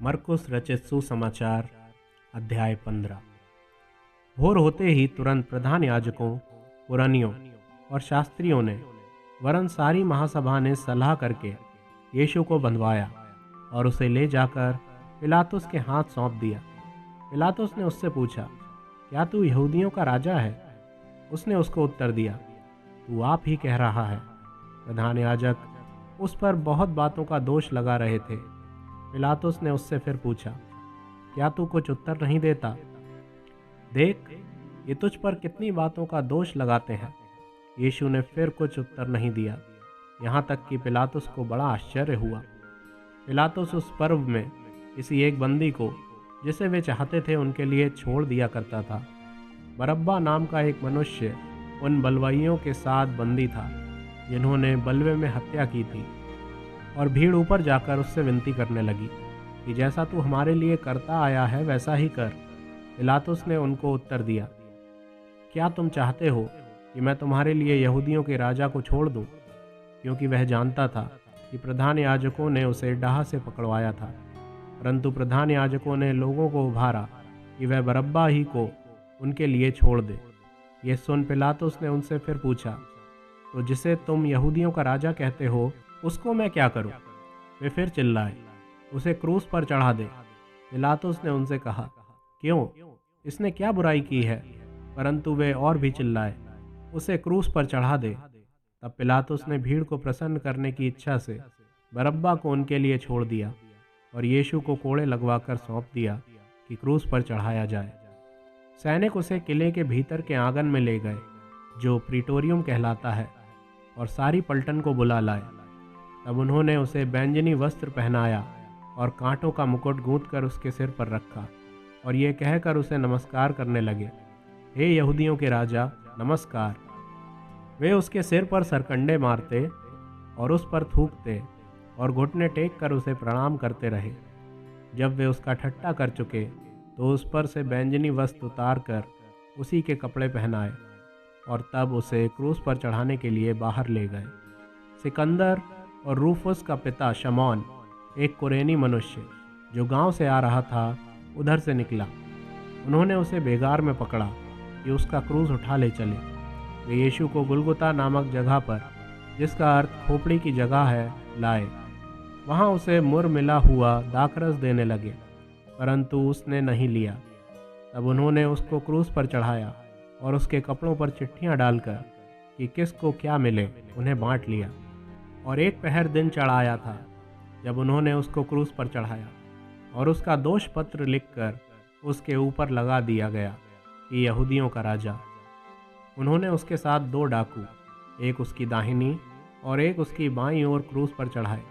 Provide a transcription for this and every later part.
मरकुस रचित सुसमाचार अध्याय 15। भोर होते ही तुरंत प्रधान याजकों, पुरनियों और शास्त्रियों ने वरन सारी महासभा ने सलाह करके यीशु को बंधवाया और उसे ले जाकर पिलातुस के हाथ सौंप दिया। पिलातुस ने उससे पूछा, क्या तू यहूदियों का राजा है? उसने उसको उत्तर दिया, तू आप ही कह रहा है। प्रधान याजक उस पर बहुत बातों का दोष लगा रहे थे। पिलातुस ने उससे फिर पूछा, क्या तू कुछ उत्तर नहीं देता? देख, ये तुझ पर कितनी बातों का दोष लगाते हैं। यीशु ने फिर कुछ उत्तर नहीं दिया, यहाँ तक कि पिलातुस को बड़ा आश्चर्य हुआ। पिलातुस उस पर्व में किसी एक बंदी को, जिसे वे चाहते थे, उनके लिए छोड़ दिया करता था। बरअब्बा नाम का एक मनुष्य उन बलवाइयों के साथ बंदी था जिन्होंने बलवे में हत्या की थी। और भीड़ ऊपर जाकर उससे विनती करने लगी कि जैसा तू हमारे लिए करता आया है वैसा ही कर। पिलातुस ने उनको उत्तर दिया, क्या तुम चाहते हो कि मैं तुम्हारे लिए यहूदियों के राजा को छोड़ दूं? क्योंकि वह जानता था कि प्रधान याजकों ने उसे डाह से पकड़वाया था। परंतु प्रधान याजकों ने लोगों को उभारा कि वह बरअब्बा ही को उनके लिए छोड़ दे। ये सुन पिलातुस ने उनसे फिर पूछा, तो जिसे तुम यहूदियों का राजा कहते हो उसको मैं क्या करूं? वे फिर चिल्लाए, उसे क्रूस पर चढ़ा दे। पिलातुस ने उनसे कहा, क्यों? इसने क्या बुराई की है? परंतु वे और भी चिल्लाए, उसे क्रूस पर चढ़ा दे। तब पिलातुस ने भीड़ को प्रसन्न करने की इच्छा से बरअब्बा को उनके लिए छोड़ दिया और यीशु को कोड़े लगवाकर सौंप दिया कि क्रूस पर चढ़ाया जाए। सैनिक उसे किले के भीतर के आंगन में ले गए, जो प्रीटोरियम कहलाता है, और सारी पलटन को बुला लाए। तब उन्होंने उसे बैंजनी वस्त्र पहनाया और कांटों का मुकुट गूंथकर उसके सिर पर रखा और ये कहकर उसे नमस्कार करने लगे, हे यहूदियों के राजा, नमस्कार। वे उसके सिर पर सरकंडे मारते और उस पर थूकते और घुटने टेक कर उसे प्रणाम करते रहे। जब वे उसका ठट्ठा कर चुके तो उस पर से बैंजनी वस्त्र उतार कर उसी के कपड़े पहनाए और तब उसे क्रूस पर चढ़ाने के लिए बाहर ले गए। सिकंदर और रूफुस का पिता शमौन, एक कुरेनी मनुष्य जो गांव से आ रहा था, उधर से निकला। उन्होंने उसे बेगार में पकड़ा कि उसका क्रूस उठा ले चले। वे यीशु को गुलगुता नामक जगह पर, जिसका अर्थ खोपड़ी की जगह है, लाए। वहां उसे मुर मिला हुआ दाखरस देने लगे, परंतु उसने नहीं लिया। तब उन्होंने उसको क्रूस पर चढ़ाया और उसके कपड़ों पर चिट्ठियां डालकर कि किसको क्या मिले उन्हें बांट लिया। और एक पहर दिन चढ़ाया था जब उन्होंने उसको क्रूस पर चढ़ाया और उसका दोष पत्र लिखकर उसके ऊपर लगा दिया गया कि यहूदियों का राजा। उन्होंने उसके साथ 2 डाकू, एक उसकी दाहिनी और एक उसकी बाईं ओर क्रूस पर चढ़ाए।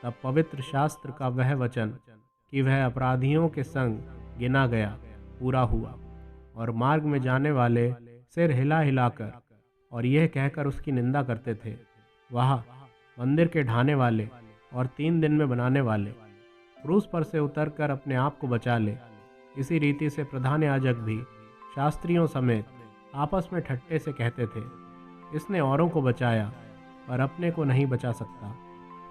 तब पवित्र शास्त्र का वह वचन कि वह अपराधियों के संग गिना गया पूरा हुआ। और मार्ग में जाने वाले सिर हिला हिलाकर और यह कहकर उसकी निंदा करते थे, वाह, मंदिर के ढाने वाले और 3 दिन में बनाने वाले, क्रूस पर से उतरकर अपने आप को बचा ले। इसी रीति से प्रधान याजक भी शास्त्रियों समेत आपस में ठट्ठे से कहते थे, इसने औरों को बचाया पर अपने को नहीं बचा सकता।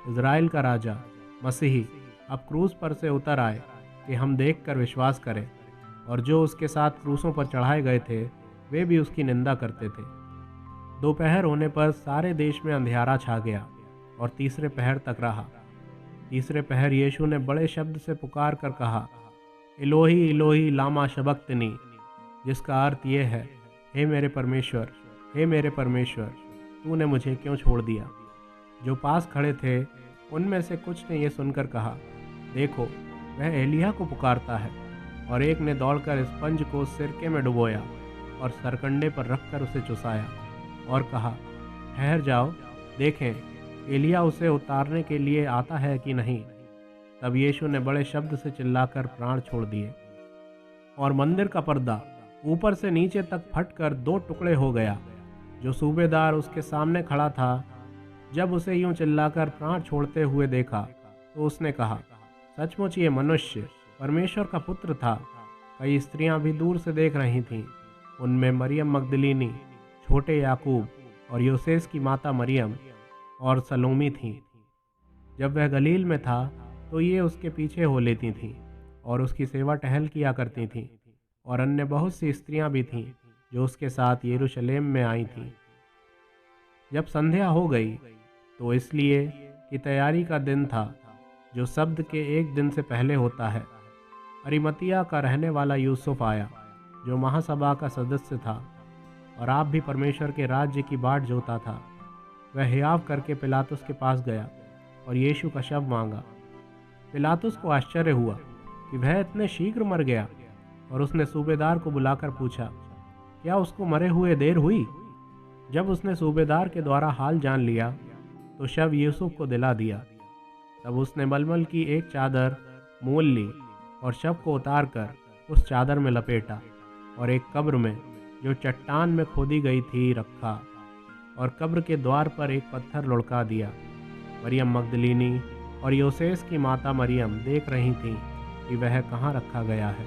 इज़राइल का राजा मसीही अब क्रूस पर से उतर आए कि हम देखकर विश्वास करें। और जो उसके साथ क्रूसों पर चढ़ाए गए थे वे भी उसकी निंदा करते थे। दोपहर होने पर सारे देश में अंधियारा छा गया और तीसरे पहर तक रहा। तीसरे पहर यीशु ने बड़े शब्द से पुकार कर कहा, इलोही इलोही लामा शबक्तनी, जिसका अर्थ ये है, हे मेरे परमेश्वर, हे मेरे परमेश्वर, तूने मुझे क्यों छोड़ दिया? जो पास खड़े थे उनमें से कुछ ने यह सुनकर कहा, देखो, वह एलिय्याह को पुकारता है। और एक ने दौड़कर स्पंज को सिरके में डुबोया और सरकंडे पर रखकर उसे चुसाया और कहा, ठहर जाओ, देखें एलिय्याह उसे उतारने के लिए आता है कि नहीं। तब यीशु ने बड़े शब्द से चिल्लाकर प्राण छोड़ दिए और मंदिर का पर्दा ऊपर से नीचे तक फटकर 2 टुकड़े हो गया। जो सूबेदार उसके सामने खड़ा था, जब उसे यूं चिल्लाकर प्राण छोड़ते हुए देखा तो उसने कहा, सचमुच ये मनुष्य परमेश्वर का पुत्र था। कई स्त्रियां भी दूर से देख रही थीं, उनमें मरियम मगदलीनी, छोटे याकूब और योसेस की माता मरियम और सलोमी थी। जब वह गलील में था तो ये उसके पीछे हो लेती थीं और उसकी सेवा टहल किया करती थीं। और अन्य बहुत सी स्त्रियां भी थीं जो उसके साथ यरूशलेम में आई थीं। जब संध्या हो गई तो इसलिए कि तैयारी का दिन था, जो शब्द के एक दिन से पहले होता है, अरिमतिया का रहने वाला यूसुफ आया, जो महासभा का सदस्य था और आप भी परमेश्वर के राज्य की बाट जोता था। वह हियाव करके पिलातुस के पास गया और यीशु का शव मांगा। पिलातुस को आश्चर्य हुआ कि वह इतने शीघ्र मर गया, और उसने सूबेदार को बुलाकर पूछा, क्या उसको मरे हुए देर हुई? जब उसने सूबेदार के द्वारा हाल जान लिया तो शव यूसुफ को दिला दिया। तब उसने मलमल की एक चादर मोल ली और शव को उतारकर उस चादर में लपेटा और एक कब्र में, जो चट्टान में खोदी गई थी, रखा, और कब्र के द्वार पर एक पत्थर लुढ़का दिया। मरियम मगदलीनी और योसेस की माता मरियम देख रही थीं कि वह कहाँ रखा गया है।